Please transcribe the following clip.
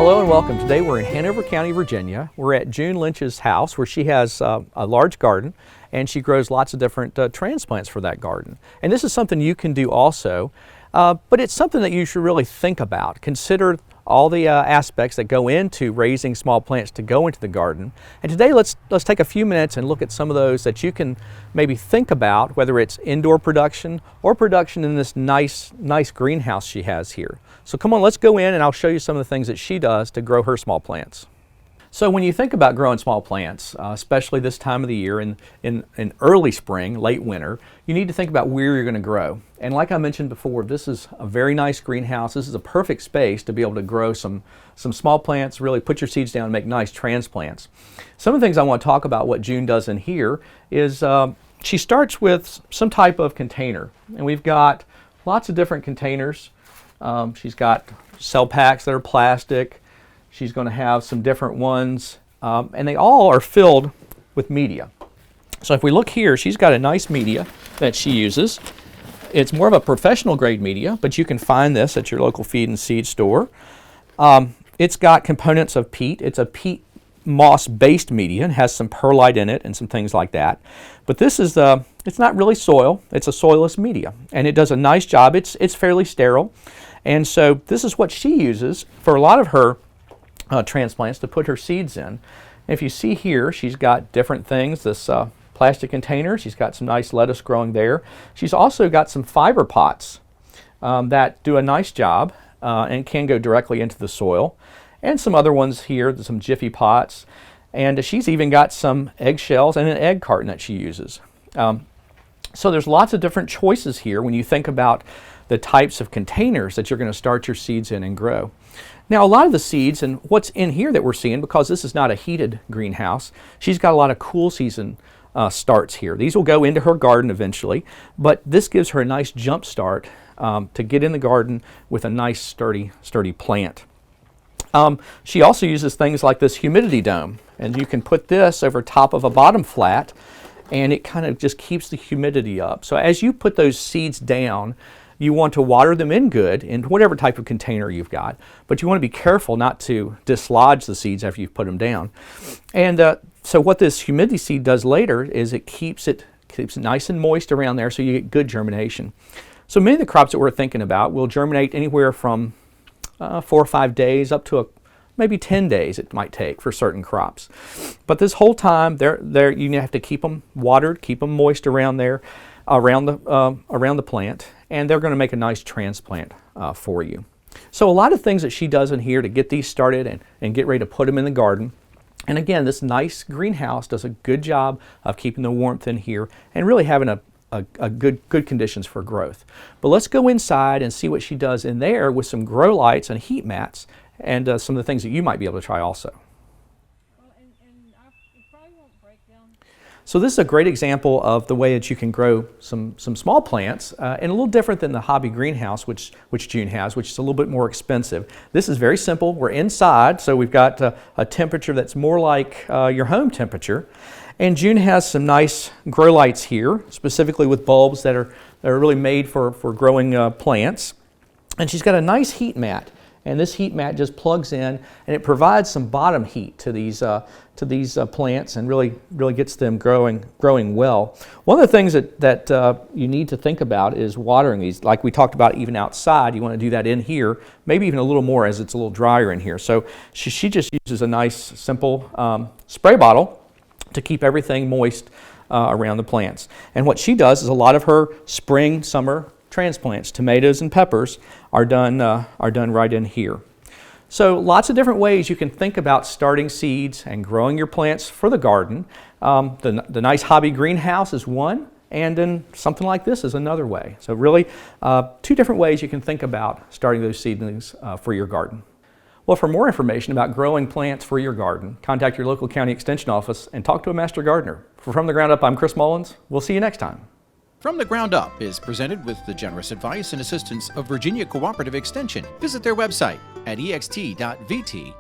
Hello and welcome. Today we're in Hanover County, Virginia. We're at June Lynch's house where she has a large garden and she grows lots of different transplants for that garden. And this is something you can do also, but it's something that you should really think about. Consider all the aspects that go into raising small plants to go into the garden. And today let's take a few minutes and look at some of those that you can maybe think about, whether it's indoor production or production in this nice greenhouse she has here. So come on, let's go in and I'll show you some of the things that she does to grow her small plants. So when you think about growing small plants, especially this time of the year in early spring, late winter, you need to think about where you're going to grow. And like I mentioned before, this is a very nice greenhouse. This is a perfect space to be able to grow some small plants, really put your seeds down and make nice transplants. Some of the things I want to talk about what June does in here is she starts with some type of container. And we've got lots of different containers. She's got cell packs that are plastic. She's going to have some different ones, and they all are filled with media. So if we look here, she's got a nice media that she uses. It's more of a professional grade media, but you can find this at your local feed and seed store. It's got components of peat. It's a peat moss based media and has some perlite in it and some things like that. But this is it's not really soil. It's a soilless media, and it does a nice job. It's fairly sterile, and so this is what she uses for a lot of her transplants to put her seeds in. And if you see here, she's got different things. This plastic container, she's got some nice lettuce growing there. She's also got some fiber pots that do a nice job and can go directly into the soil. And some other ones here, some Jiffy pots. And she's even got some eggshells and an egg carton that she uses. So there's lots of different choices here when you think about the types of containers that you're going to start your seeds in and grow. Now, a lot of the seeds and what's in here that we're seeing, because this is not a heated greenhouse, she's got a lot of cool season starts here. These will go into her garden eventually, but this gives her a nice jump start to get in the garden with a nice sturdy plant. She also uses things like this humidity dome, and you can put this over top of a bottom flat and it kind of just keeps the humidity up. So as you put those seeds down, you want to water them in good in whatever type of container you've got, but you want to be careful not to dislodge the seeds after you've put them down. And so what this humidity seed does later is it keeps it nice and moist around there so you get good germination. So many of the crops that we're thinking about will germinate anywhere from 4 or 5 days up to maybe 10 days it might take for certain crops. But this whole time you have to keep them watered, keep them moist around there, around the plant, and they're going to make a nice transplant for you. So a lot of things that she does in here to get these started and get ready to put them in the garden. And again, this nice greenhouse does a good job of keeping the warmth in here and really having a good conditions for growth. But let's go inside and see what she does in there with some grow lights and heat mats and some of the things that you might be able to try also. So this is a great example of the way that you can grow some small plants and a little different than the hobby greenhouse which June has, which is a little bit more expensive. This is very simple. We're inside, so we've got a temperature that's more like your home temperature. And June has some nice grow lights here, specifically with bulbs that are really made for growing plants. And she's got a nice heat mat. And this heat mat just plugs in and it provides some bottom heat to these plants and really gets them growing well. One of the things that you need to think about is watering these. Like we talked about even outside, you want to do that in here, maybe even a little more as it's a little drier in here. So she just uses a nice simple spray bottle to keep everything moist around the plants. And what she does is a lot of her spring, summer transplants, tomatoes and peppers, are done right in here. So lots of different ways you can think about starting seeds and growing your plants for the garden. The nice hobby greenhouse is one, and then something like this is another way. So really 2 different ways you can think about starting those seedlings for your garden. Well, for more information about growing plants for your garden, contact your local county extension office and talk to a master gardener. For From the Ground Up, I'm Chris Mullins. We'll see you next time. From the Ground Up is presented with the generous advice and assistance of Virginia Cooperative Extension. Visit their website at ext.vt.edu.